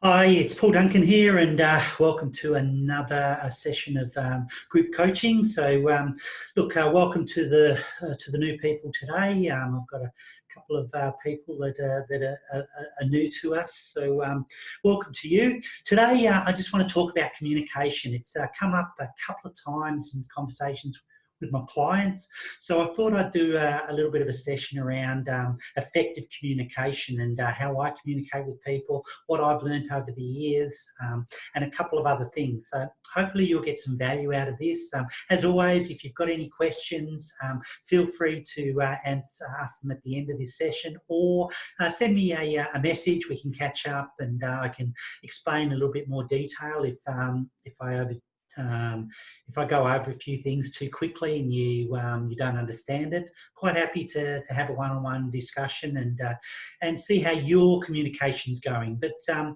Hi, it's Paul Duncan here, and welcome to another session of group coaching. So, look, welcome to the new people today. I've got a couple of people that are new to us. So, welcome to you today. I just want to talk about communication. It's come up a couple of times in conversations with my clients. So I thought I'd do a little bit of a session around effective communication and how I communicate with people, what I've learned over the years, and a couple of other things. So hopefully you'll get some value out of this. As always, if you've got any questions, feel free to ask them at the end of this session, or send me a message. We can catch up and I can explain a little bit more detail if I go over a few things too quickly and you don't understand it. Quite happy to have a one-on-one discussion and see how your communication's going. But to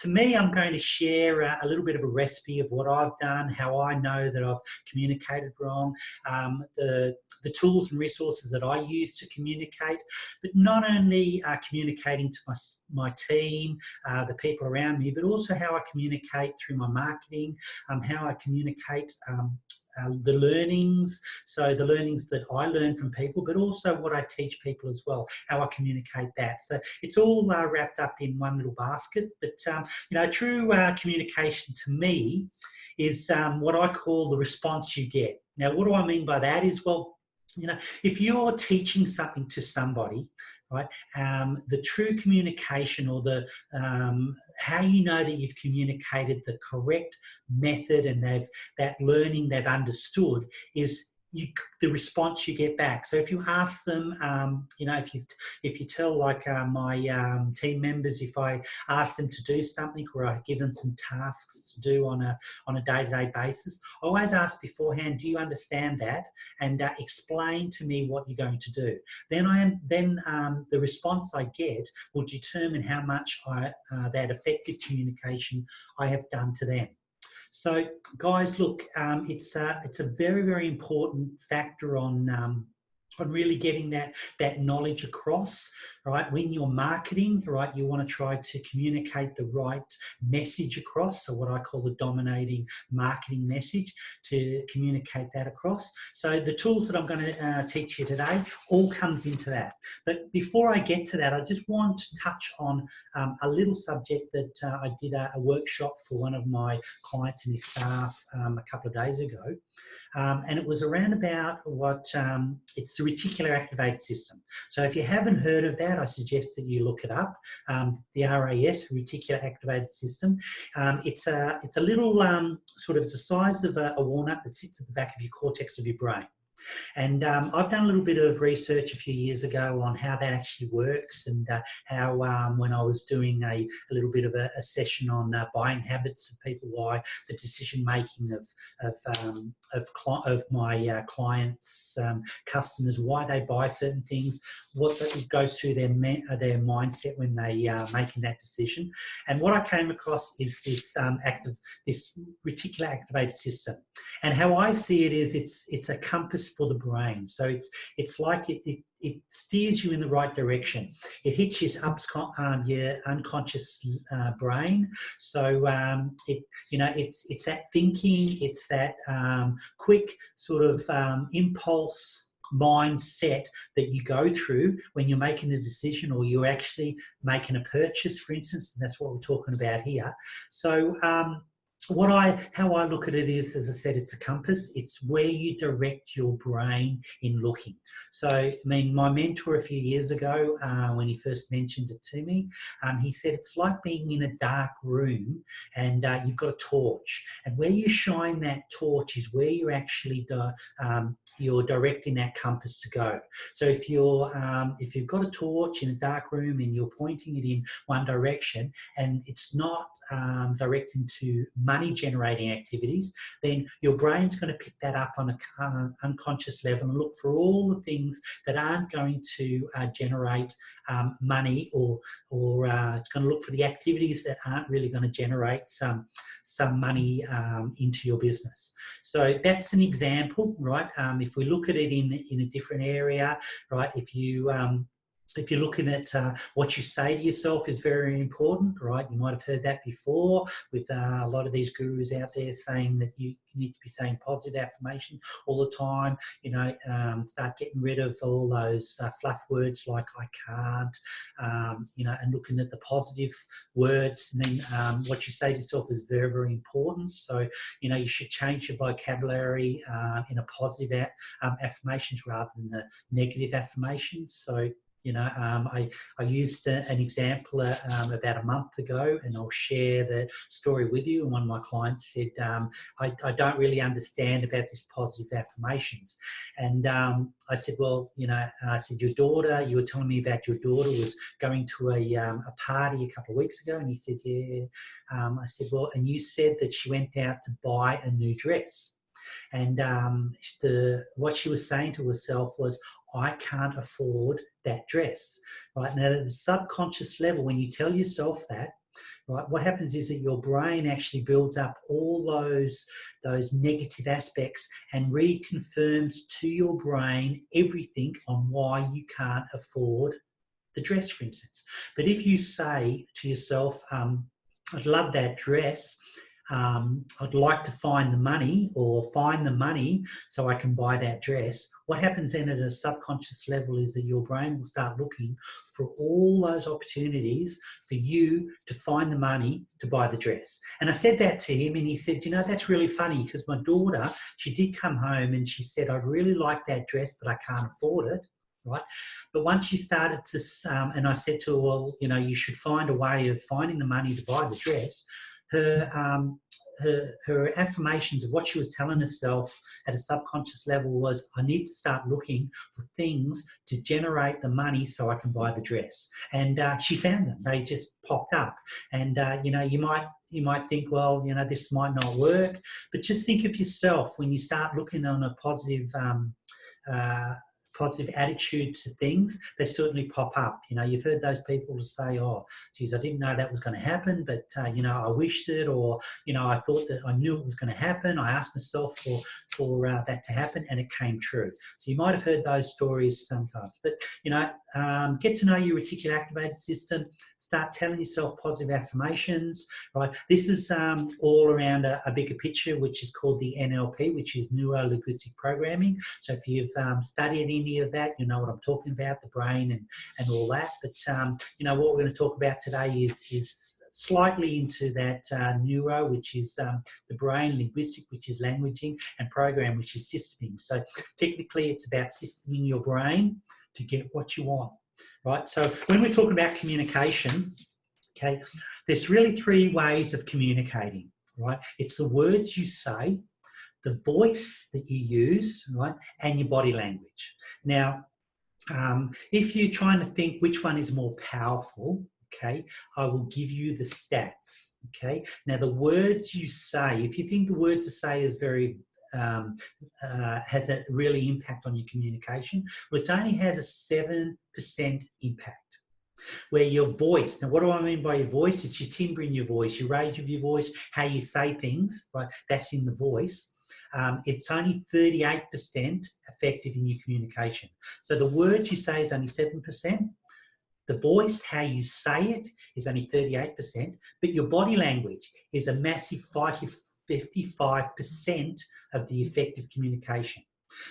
me, I'm going to share a little bit of a recipe of what I've done, how I know that I've communicated wrong, the tools and resources that I use to communicate, but not only communicating to my team, the people around me, but also how I communicate through my marketing, how I communicate the learnings, so the learnings that I learn from people, but also what I teach people as well, how I communicate that. So it's all wrapped up in one little basket. But true communication to me is what I call the response you get. Now, what do I mean by that is, well, if you're teaching something to somebody, right, the true communication, or the how you know that you've communicated the correct method and that learning they've understood is the response you get back. So if you ask them, if you tell like my team members, if I ask them to do something or I give them some tasks to do on a day-to-day basis, I always ask beforehand, do you understand that? And explain to me what you're going to do. Then the response I get will determine how much that effective communication I have done to them. So, guys, look, it's a very, very important factor on really getting that knowledge across, right? When you're marketing, right, you want to try to communicate the right message across, so what I call the dominating marketing message, to communicate that across. So the tools that I'm going to teach you today all comes into that. But before I get to that, I just want to touch on a little subject that I did a workshop for one of my clients and his staff a couple of days ago. And it was around about it's the reticular activated system. So if you haven't heard of that, I suggest that you look it up. The RAS, reticular activated system. It's a little sort of the size of a walnut that sits at the back of your cortex of your brain. And I've done a little bit of research a few years ago on how that actually works, and how when I was doing a little bit of a session on buying habits of people, why the decision making of my clients, customers, why they buy certain things, what goes through their mindset when they are making that decision. And what I came across is this this reticular activated system. And how I see it is it's a compass for the brain. So it's like it steers you in the right direction. It hits your unconscious brain. So it's that thinking, it's that quick sort of impulse mindset that you go through when you're making a decision, or you're actually making a purchase, for instance. And that's what we're talking about here. So how I look at it is, as I said, it's a compass. It's where you direct your brain in looking. So, I mean, my mentor a few years ago, when he first mentioned it to me, he said it's like being in a dark room and you've got a torch, and where you shine that torch is where you're actually you're directing that compass to go. So if you've got a torch in a dark room and you're pointing it in one direction, and it's not directing to money generating activities, then your brain's going to pick that up on an unconscious level and look for all the things that aren't going to generate money, or it's going to look for the activities that aren't really going to generate some money into your business. So that's an example, right? If we look at it in a different area, right? If you if you're looking at what you say to yourself is very important, right? You might have heard that before with a lot of these gurus out there saying that you need to be saying positive affirmation all the time. You know, start getting rid of all those fluff words like I can't, you know, and looking at the positive words. And then what you say to yourself is very, very important. So, you know, you should change your vocabulary in a positive affirmations rather than the negative affirmations. So, you know, I used an example about a month ago, and I'll share the story with you. And one of my clients said, I don't really understand about this positive affirmations. And I said, well, you know, I said, your daughter, you were telling me about your daughter was going to a party a couple of weeks ago. And he said, yeah. I said, well, and you said that she went out to buy a new dress. And what she was saying to herself was, I can't afford that dress, right? Now, at a subconscious level, when you tell yourself that, right, what happens is that your brain actually builds up all those negative aspects and reconfirms to your brain everything on why you can't afford the dress, for instance. But if you say to yourself, I'd love that dress, I'd like to find the money, or find the money so I can buy that dress. What happens then at a subconscious level is that your brain will start looking for all those opportunities for you to find the money to buy the dress. And I said that to him, and he said, you know, that's really funny, because my daughter, she did come home and she said, I'd really like that dress, but I can't afford it. Right. But once she started to, and I said to her, well, you know, you should find a way of finding the money to buy the dress. Her affirmations of what she was telling herself at a subconscious level was, I need to start looking for things to generate the money so I can buy the dress. And she found them. They just popped up. And, you know, you might think, well, you know, this might not work, but just think of yourself when you start looking on a positive attitude to things, they certainly pop up. You know, you've heard those people say, oh, geez, I didn't know that was going to happen, but, you know, I wished it, or, you know, I thought that I knew it was going to happen. I asked myself for that to happen, and it came true. So you might have heard those stories sometimes. But, you know, get to know your reticular activated system. Start telling yourself positive affirmations, right? This is all around a bigger picture, which is called the NLP, which is Neuro-Linguistic Programming. So if you've studied any of that, you know what I'm talking about, the brain and all that. But, you know, what we're going to talk about today is slightly into that neuro, which is the brain, linguistic, which is languaging, and program, which is systeming. So technically it's about systeming your brain to get what you want, right? So when we're talking about communication, okay, there's really three ways of communicating, right? It's the words you say, the voice that you use, right, and your body language. Now, if you're trying to think which one is more powerful, okay, I will give you the stats, okay? Now, the words you say, if you think the words you say is very has a really impact on your communication, well, it only has a 7% impact. Where your voice, now what do I mean by your voice? It's your timbre in your voice, your range of your voice, how you say things, right? That's in the voice. It's only 38% effective in your communication. So the words you say is only 7%. The voice, how you say it, is only 38%. But your body language is a massive 55% of the effective communication.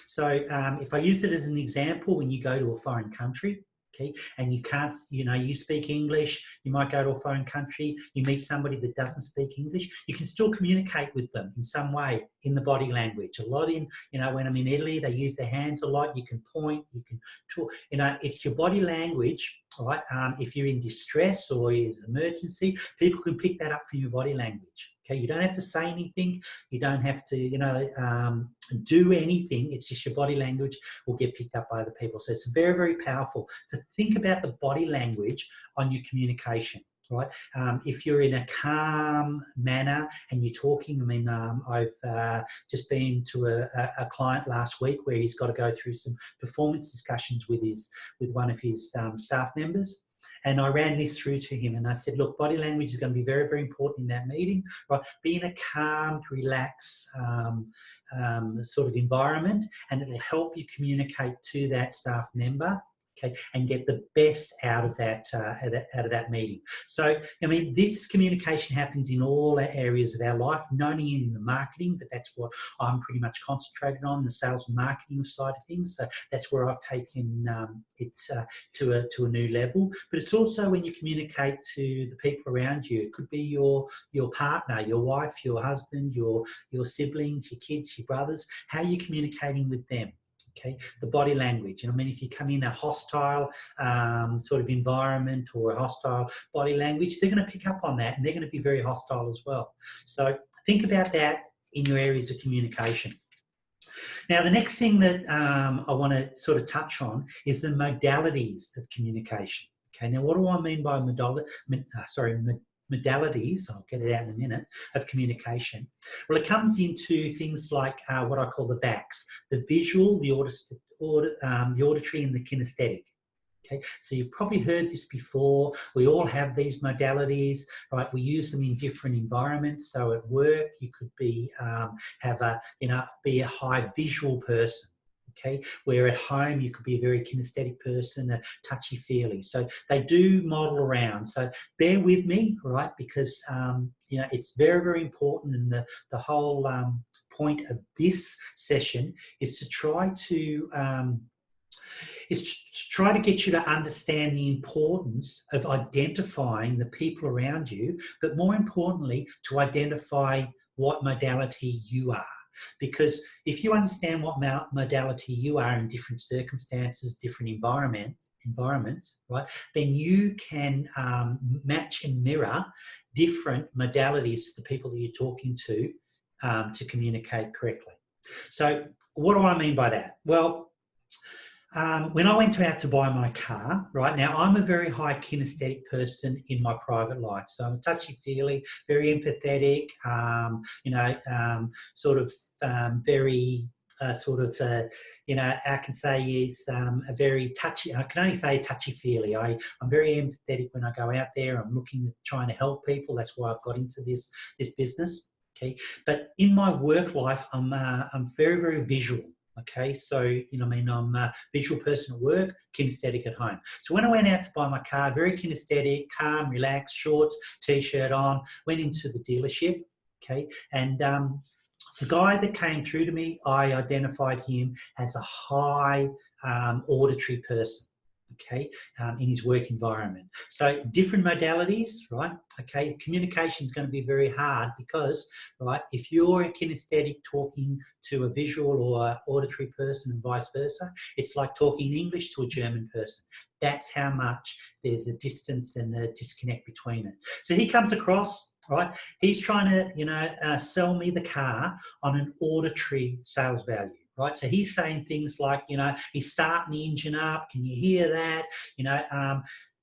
So if I use it as an example, when you go to a foreign country, okay, and you can't, you know, you speak English, you might go to a foreign country, you meet somebody that doesn't speak English, you can still communicate with them in some way in the body language. A lot in, you know, when I'm in Italy, they use their hands a lot, you can point, you can talk, you know, it's your body language, right? If you're in distress or in emergency, people can pick that up from your body language. Okay, you don't have to say anything. You don't have to, you know, do anything. It's just your body language will get picked up by other people. So it's very, very powerful to think about the body language on your communication, right? If you're in a calm manner and you're talking, I mean, I've just been to a client last week where he's got to go through some performance discussions with one of his staff members. And I ran this through to him and I said, look, body language is going to be very, very important in that meeting, right? Be in a calm, relaxed sort of environment, and it'll help you communicate to that staff member, okay, and get the best out of that, out of that meeting. So, I mean, this communication happens in all areas of our life, not only in the marketing, but that's what I'm pretty much concentrated on, the sales and marketing side of things. So that's where I've taken it to a new level. But it's also when you communicate to the people around you. It could be your partner, your wife, your husband, your siblings, your kids, your brothers. How are you communicating with them? Okay, the body language. And I mean, if you come in a hostile sort of environment or a hostile body language, they're going to pick up on that and they're going to be very hostile as well. So think about that in your areas of communication. Now, the next thing that I want to sort of touch on is the modalities of communication. Okay, now what do I mean by modalities? I'll get it out in a minute, of communication. Well, it comes into things like what I call the VACs, the visual, the auditory and the kinesthetic. Okay, so you've probably heard this before. We all have these modalities, right? We use them in different environments. So at work, you could be be a high visual person. Okay, where at home you could be a very kinesthetic person, a touchy-feely. So they do model around. So bear with me, right? Because it's very, very important, and the whole point of this session is to try to get you to understand the importance of identifying the people around you, but more importantly, to identify what modality you are. Because if you understand what modality you are in different circumstances, different environments, right, then you can match and mirror different modalities to the people that you're talking to communicate correctly. So what do I mean by that? Well, when I went out to buy my car, right, now I'm a very high kinesthetic person in my private life. So I'm touchy-feely, very empathetic, very I can say is a very touchy, I can only say touchy-feely. I'm very empathetic when I go out there. I'm trying to help people. That's why I've got into this business. Okay, but in my work life, I'm very, very visual. Okay, so, I'm a visual person at work, kinesthetic at home. So when I went out to buy my car, very kinesthetic, calm, relaxed, shorts, t-shirt on, went into the dealership, okay, and the guy that came through to me, I identified him as a high auditory person, okay, in his work environment. So different modalities, right? Okay, communication is going to be very hard because, right, if you're a kinesthetic talking to a visual or auditory person and vice versa, it's like talking English to a German person. That's how much there's a distance and a disconnect between it. So he comes across, right, he's trying to, sell me the car on an auditory sales value. Right, so he's saying things like, he's starting the engine up. Can you hear that?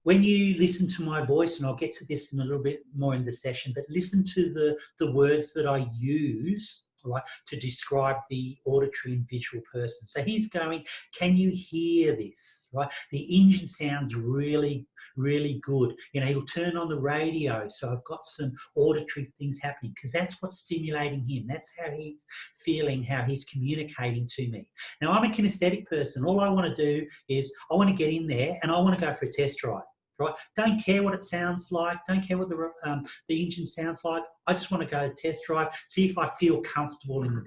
When you listen to my voice, and I'll get to this in a little bit more in the session, but listen to the words that I use, right, to describe the auditory and visual person. So he's going, can you hear this? Right, the engine sounds really, really good. He'll turn on the radio. So I've got some auditory things happening because that's what's stimulating him. That's how he's feeling, how he's communicating to me. Now, I'm a kinesthetic person. All I want to do is I want to get in there and I want to go for a test drive. Right? Don't care what it sounds like. Don't care what the engine sounds like. I just want to go test drive, see if I feel comfortable in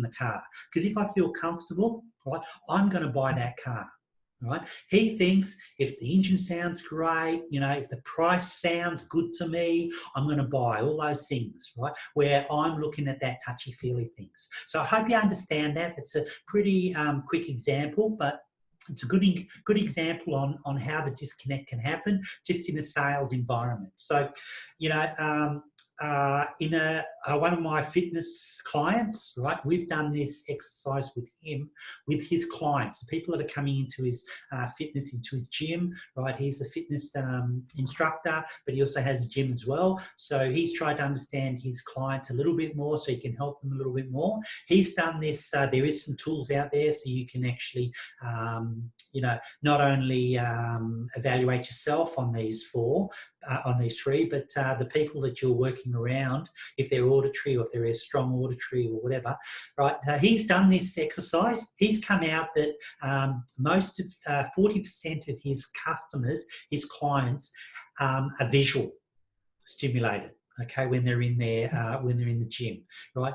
the car. Because if I feel comfortable, right, I'm going to buy that car. Right? He thinks if the engine sounds great, if the price sounds good to me, I'm going to buy all those things, right? Where I'm looking at that touchy-feely things. So I hope you understand that. It's a pretty quick example, but it's a good example on how the disconnect can happen just in a sales environment. So, in one of my fitness clients, right, we've done this exercise with him, with his clients, the people that are coming into his fitness, into his gym, right? He's a fitness instructor, but he also has a gym as well. So he's tried to understand his clients a little bit more so he can help them a little bit more. He's done this, there is some tools out there so you can actually, not only evaluate yourself on these four, on these three, but the people that you're working around, if they're auditory or if they're strong auditory or whatever, right? He's done this exercise. He's come out that most of 40% of his customers, his clients, are visual stimulated. Okay, when they're in the gym, right?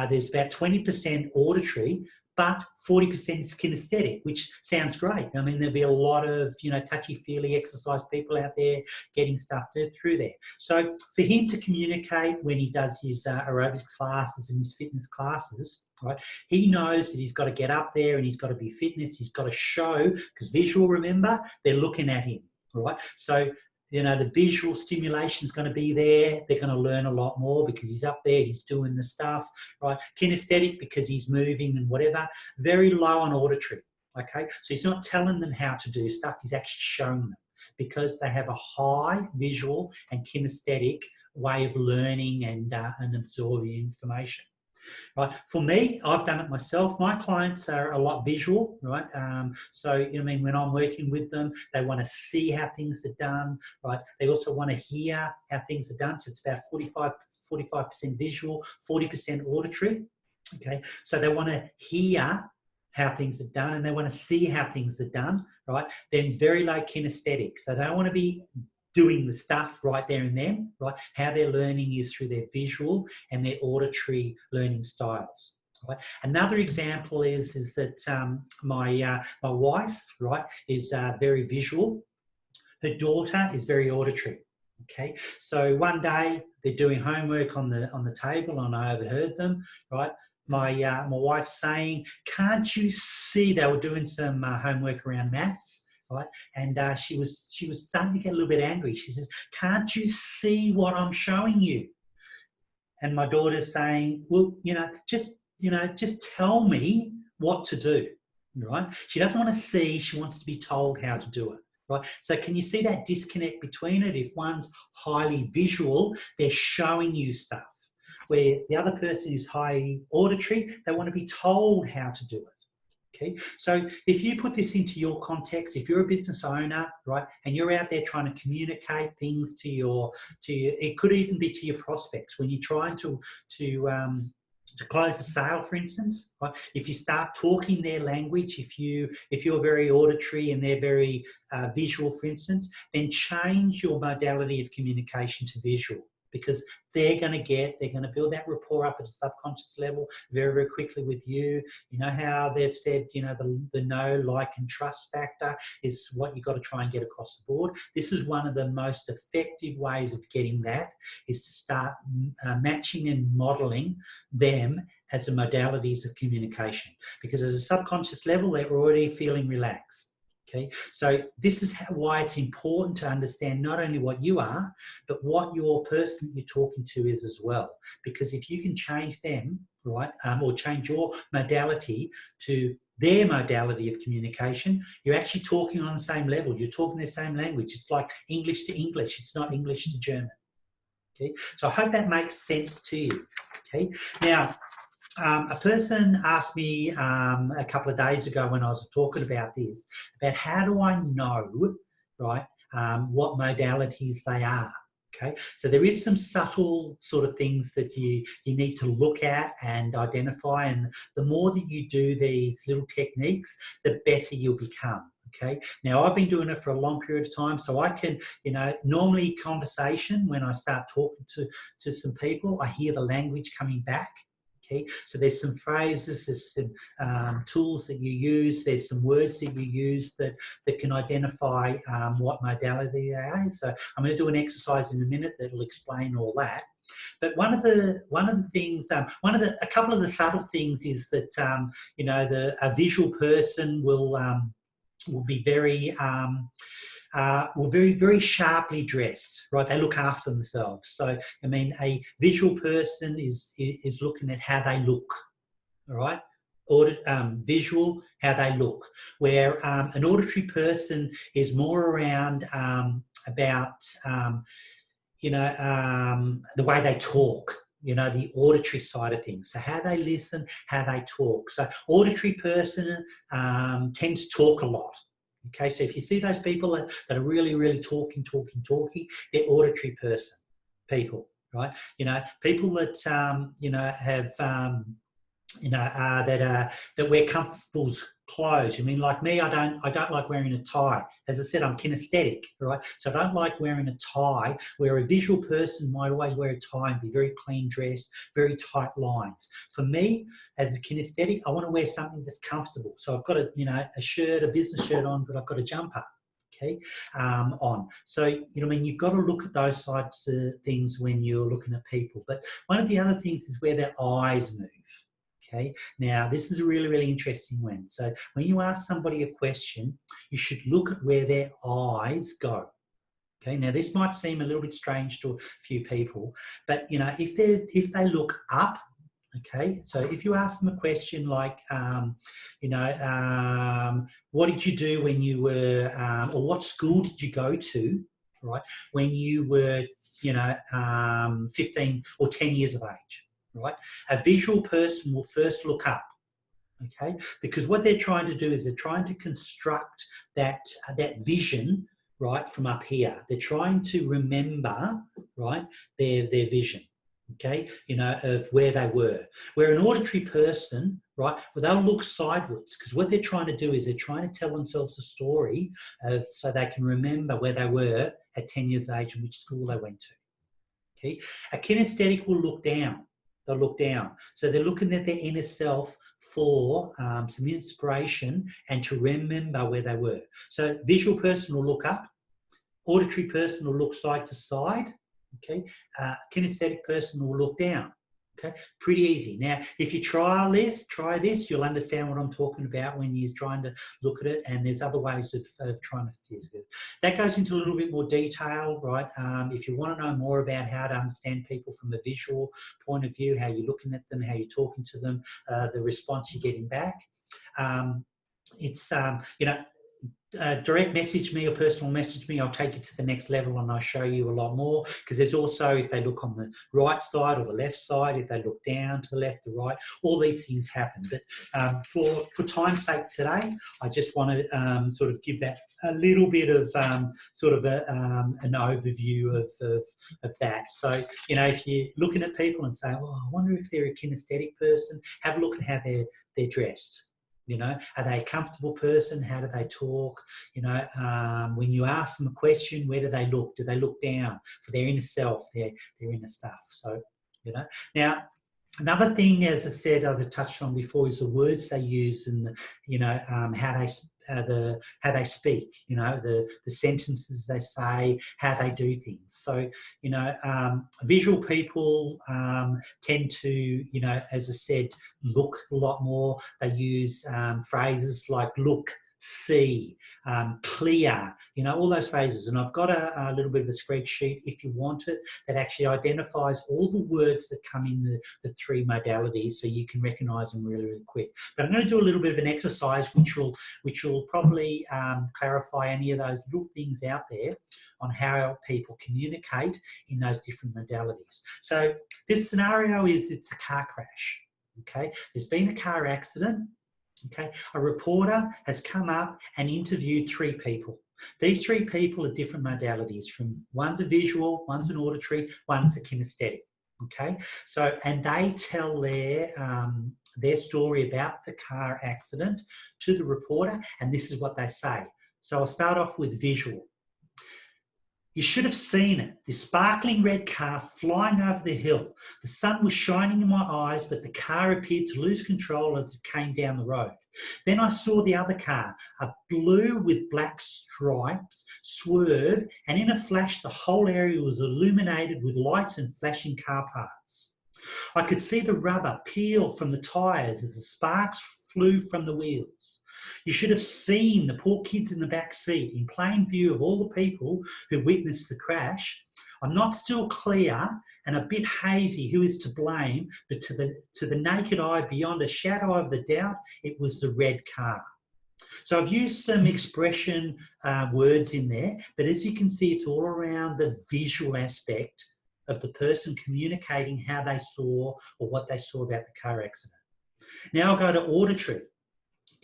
There's about 20% auditory, but 40% is kinesthetic, which sounds great. I mean, there'll be a lot of, touchy-feely exercise people out there getting stuff through there. So for him to communicate when he does his aerobics classes and his fitness classes, right, he knows that he's got to get up there and he's got to be fitness, he's got to show, because visual, remember, they're looking at him, right? So the visual stimulation is going to be there. They're going to learn a lot more because he's up there, he's doing the stuff, right? Kinesthetic because he's moving and whatever. Very low on auditory, okay? So he's not telling them how to do stuff, he's actually showing them because they have a high visual and kinesthetic way of learning and absorbing information. Right. For me, I've done it myself. My clients are a lot visual, right? When I'm working with them, they want to see how things are done, right? They also want to hear how things are done. So it's about 45% visual, 40% auditory. Okay. So they want to hear how things are done and they want to see how things are done, right? Then very low kinesthetic. So they don't want to be doing the stuff right there and then, right? How they're learning is through their visual and their auditory learning styles. Right? Another example is that my wife, right, is very visual. Her daughter is very auditory. Okay, so one day they're doing homework on the table and I overheard them, right? My wife's saying, "Can't you see?" They were doing some homework around maths. Right? And she was starting to get a little bit angry. She says, "Can't you see what I'm showing you?" And my daughter's saying, "Well, just tell me what to do." Right? She doesn't want to see, she wants to be told how to do it. Right? So can you see that disconnect between it? If one's highly visual, they're showing you stuff. Where the other person is highly auditory, they want to be told how to do it. Okay, so if you put this into your context, if you're a business owner, right, and you're out there trying to communicate things to your, it could even be to your prospects when you're trying to close a sale, for instance, right? If you start talking their language, if you're very auditory and they're very visual, for instance, then change your modality of communication to visual. Because they're going to build that rapport up at a subconscious level very, very quickly with you. You know how they've said, the know, like, and trust factor is what you've got to try and get across the board. This is one of the most effective ways of getting that, is to start matching and modeling them as the modalities of communication. Because at a subconscious level, they're already feeling relaxed. Okay, so this is why it's important to understand not only what you are, but what your person you're talking to is as well. Because if you can change them, right, or change your modality to their modality of communication, you're actually talking on the same level. You're talking the same language. It's like English to English. It's not English to German. Okay, so I hope that makes sense to you. Okay, now, a person asked me a couple of days ago when I was talking about this, about how do I know, right, what modalities they are. Okay, so there is some subtle sort of things that you need to look at and identify, and the more that you do these little techniques, the better you'll become. Okay, now I've been doing it for a long period of time, so I can, normally conversation, when I start talking to some people, I hear the language coming back. Okay, so there's some phrases, there's some tools that you use, there's some words that you use that can identify what modality they are. So I'm going to do an exercise in a minute that will explain all that. But one of the things, a couple of the subtle things is that a visual person will be very very, very sharply dressed, right? They look after themselves. So, a visual person is looking at how they look, all right? Visual, how they look. Where an auditory person is more around about, the way they talk, the auditory side of things. So how they listen, how they talk. So auditory person tends to talk a lot. Okay, so if you see those people that are really, really talking, they're auditory people, right? You know, people that you know have that wear comfortable clothes. I mean, like me, I don't like wearing a tie. As I said, I'm kinesthetic, right? So I don't like wearing a tie, where a visual person might always wear a tie and be very clean dressed, very tight lines. For me, as a kinesthetic, I want to wear something that's comfortable. So I've got a shirt, a business shirt on, but I've got a jumper. Okay, on. So, you know, I mean, you've got to look at those types of things when you're looking at people. But one of the other things is where their eyes move. Okay, now this is a really, really interesting one. So when you ask somebody a question, you should look at where their eyes go. Okay, now this might seem a little bit strange to a few people, but you know, if they look up, okay, so if you ask them a question like, what did you do when you were, or what school did you go to, right, when you were, 15 or 10 years of age? Right, a visual person will first look up, okay, because what they're trying to do is they're trying to construct that vision, right, from up here. They're trying to remember, right, their vision, okay, you know, of where they were. Where an auditory person, right, well, they'll look sideways, because what they're trying to do is they're trying to tell themselves a story so they can remember where they were at 10 years of age and which school they went to. Okay, a kinesthetic will look down. They'll look down. So they're looking at their inner self for some inspiration and to remember where they were. So visual person will look up. Auditory person will look side to side. Okay. Kinesthetic person will look down. Okay, pretty easy. Now, if you try this, you'll understand what I'm talking about when you're trying to look at it, and there's other ways of trying to fit it. That goes into a little bit more detail, right? If you want to know more about how to understand people from a visual point of view, how you're looking at them, how you're talking to them, the response you're getting back. Direct message me or personal message me. I'll take you to the next level and I'll show you a lot more, because there's also, if they look on the right side or the left side, if they look down to the left or right, all these things happen. But for time's sake today, I just want to sort of give that a little bit of an overview of that. So, you know, if you're looking at people and say, oh, I wonder if they're a kinesthetic person, have a look at how they're dressed. You know, are they a comfortable person? How do they talk? You know, when you ask them a question, where do they look? Do they look down for their inner self, their inner stuff? So, you know, now another thing, as I said, I've touched on before, is the words they use and how they speak. You know, the sentences they say, how they do things. So, you know, visual people tend to, you know, as I said, look a lot more. They use phrases like look, see, clear, you know, all those phases. And I've got a little bit of a spreadsheet, if you want it, that actually identifies all the words that come in the three modalities, so you can recognise them really, really quick. But I'm going to do a little bit of an exercise which will probably clarify any of those little things out there on how people communicate in those different modalities. So this scenario is, it's a car crash. Okay, there's been a car accident. Okay, a reporter has come up and interviewed three people. These three people are different modalities. One's a visual, one's an auditory, one's a kinesthetic. Okay, so, and they tell their story about the car accident to the reporter, and this is what they say. So I'll start off with visual. You should have seen it, this sparkling red car flying over the hill. The sun was shining in my eyes, but the car appeared to lose control as it came down the road. Then I saw the other car, a blue with black stripes, swerve, and in a flash the whole area was illuminated with lights and flashing car parts. I could see the rubber peel from the tyres as the sparks flew from the wheels. You should have seen the poor kids in the back seat in plain view of all the people who witnessed the crash. I'm not still clear and a bit hazy who is to blame, but to the naked eye, beyond a shadow of the doubt, it was the red car. So I've used some expression words in there, but as you can see, it's all around the visual aspect of the person communicating how they saw or what they saw about the car accident. Now I'll go to auditory.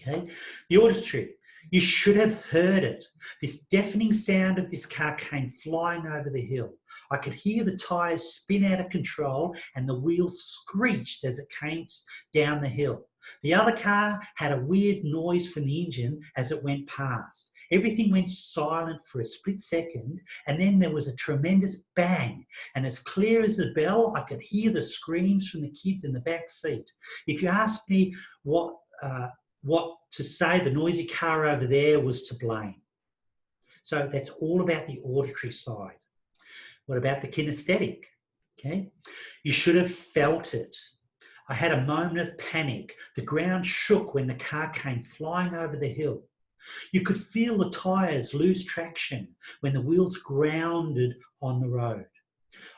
Okay, the auditory. You should have heard it. This deafening sound of this car came flying over the hill. I could hear the tyres spin out of control and the wheels screeched as it came down the hill. The other car had a weird noise from the engine as it went past. Everything went silent for a split second, and then there was a tremendous bang. And as clear as a bell, I could hear the screams from the kids in the back seat. If you ask me what to say, the noisy car over there was to blame. So that's all about the auditory side. What about the kinesthetic? Okay, you should have felt it. I had a moment of panic. The ground shook when the car came flying over the hill. You could feel the tyres lose traction when the wheels grounded on the road.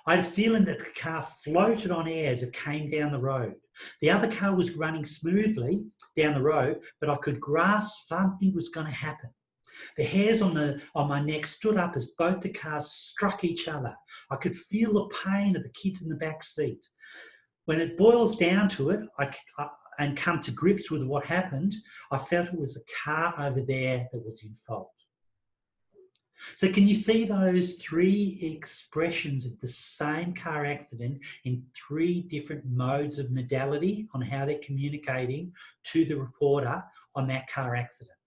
I had a feeling that the car floated on air as it came down the road. The other car was running smoothly down the road, but I could grasp something was going to happen. The hairs on my neck stood up as both the cars struck each other. I could feel the pain of the kids in the back seat. When it boils down to it, and come to grips with what happened, I felt it was the car over there that was in fault. So can you see those three expressions of the same car accident in three different modes of modality on how they're communicating to the reporter on that car accident?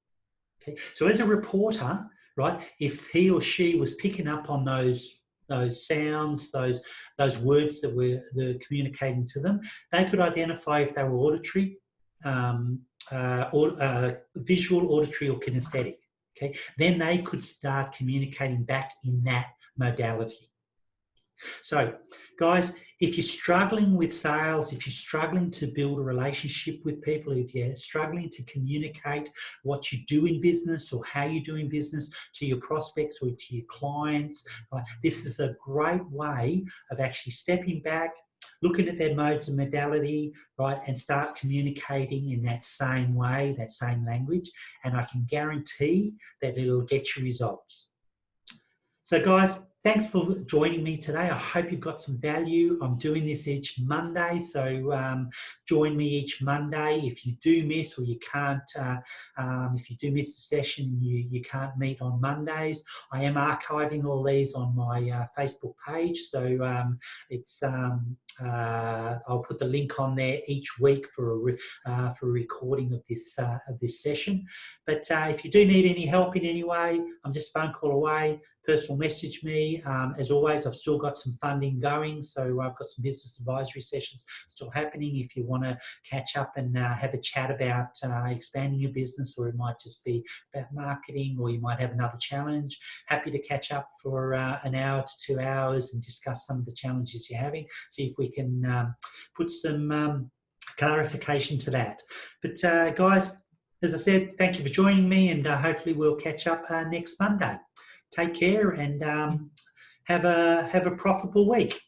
Okay. So as a reporter, right, if he or she was picking up on those sounds, those words that they're communicating to them, they could identify if they were auditory, visual, auditory, or kinesthetic. Okay, then they could start communicating back in that modality. So, guys, if you're struggling with sales, if you're struggling to build a relationship with people, if you're struggling to communicate what you do in business or how you do in business to your prospects or to your clients, this is a great way of actually stepping back, looking at their modes of modality, right, and start communicating in that same way, that same language, and I can guarantee that it'll get you results. So guys, thanks for joining me today. I hope you've got some value. I'm doing this each Monday, so join me each Monday. If you do miss or you can't, if you do miss a session, you can't meet on Mondays, I am archiving all these on my Facebook page. So I'll put the link on there each week for a recording of this session. But if you do need any help in any way, I'm just a phone call away. Personal message me. As always, I've still got some funding going, so I've got some business advisory sessions still happening. If you want to catch up and have a chat about expanding your business, or it might just be about marketing, or you might have another challenge, happy to catch up for an hour to 2 hours and discuss some of the challenges you're having, see if we can put some clarification to that. But guys, as I said, thank you for joining me, and hopefully we'll catch up next Monday. Take care and have a profitable week.